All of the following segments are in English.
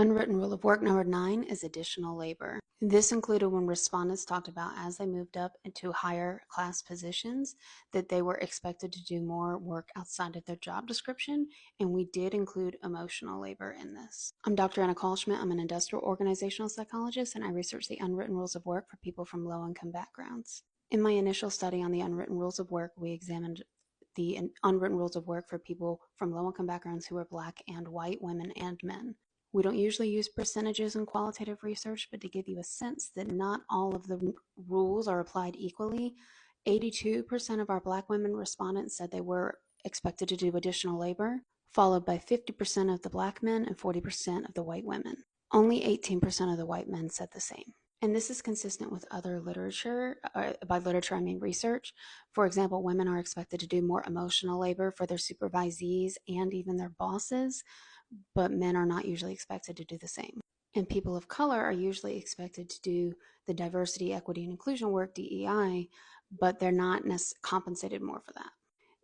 Unwritten rule of work number 9 is additional labor. This included when respondents talked about as they moved up into higher class positions that they were expected to do more work outside of their job description, and we did include emotional labor in this. I'm Dr. Anna Kalschmidt. I'm an industrial organizational psychologist, and I research the unwritten rules of work for people from low-income backgrounds. In my initial study on the unwritten rules of work, we examined the unwritten rules of work for people from low-income backgrounds who are Black and white, women and men. We don't usually use percentages in qualitative research, but to give you a sense that not all of the rules are applied equally, 82% of our Black women respondents said they were expected to do additional labor, followed by 50% of the Black men and 40% of the white women. Only 18% of the white men said the same. And this is consistent with other literature. By literature, I mean research. For example, women are expected to do more emotional labor for their supervisees and even their bosses, but men are not usually expected to do the same. And people of color are usually expected to do the diversity, equity, and inclusion work, DEI, but they're not compensated more for that.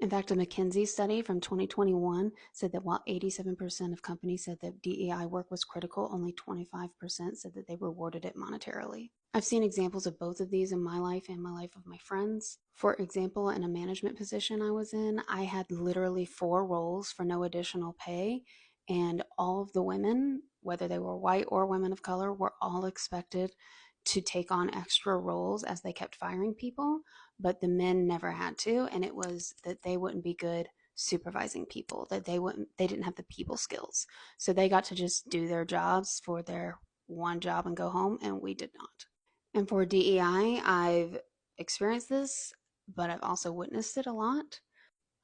In fact, a McKinsey study from 2021 said that while 87% of companies said that DEI work was critical, only 25% said that they rewarded it monetarily. I've seen examples of both of these in my life and my life of my friends. For example, in a management position I was in, I had literally 4 roles for no additional pay, and all of the women, whether they were white or women of color, were all expected to take on extra roles as they kept firing people, but the men never had to, and it was that they wouldn't be good supervising people, that they didn't have the people skills. So they got to just do their jobs for their one job and go home, and we did not. And for DEI, I've experienced this, but I've also witnessed it a lot.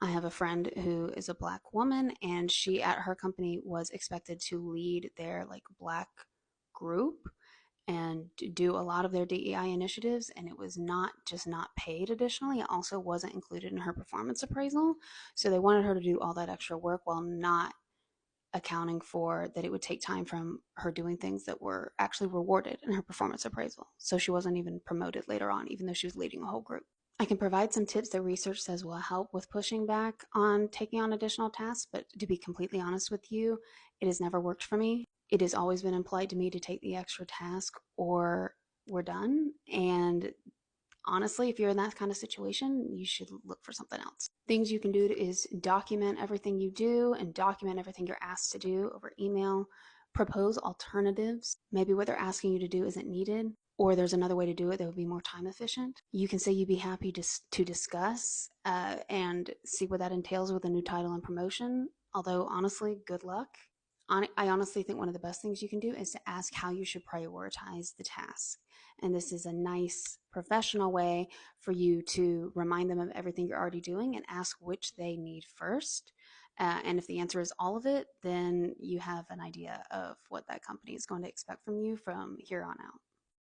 I have a friend who is a Black woman, and she at her company was expected to lead their Black group and do a lot of their DEI initiatives, and it was not just not paid additionally, it also wasn't included in her performance appraisal. So they wanted her to do all that extra work while not accounting for that it would take time from her doing things that were actually rewarded in her performance appraisal. So she wasn't even promoted later on, even though she was leading a whole group. I can provide some tips that research says will help with pushing back on taking on additional tasks, but to be completely honest with you, it has never worked for me. It has always been implied to me to take the extra task or we're done. And honestly, if you're in that kind of situation, you should look for something else. Things you can do is document everything you do and document everything you're asked to do over email. Propose alternatives. Maybe what they're asking you to do isn't needed, or there's another way to do it that would be more time efficient. You can say you'd be happy to discuss and see what that entails with a new title and promotion. Although, honestly, good luck. I honestly think one of the best things you can do is to ask how you should prioritize the task. And this is a nice professional way for you to remind them of everything you're already doing and ask which they need first. And if the answer is all of it, then you have an idea of what that company is going to expect from you from here on out.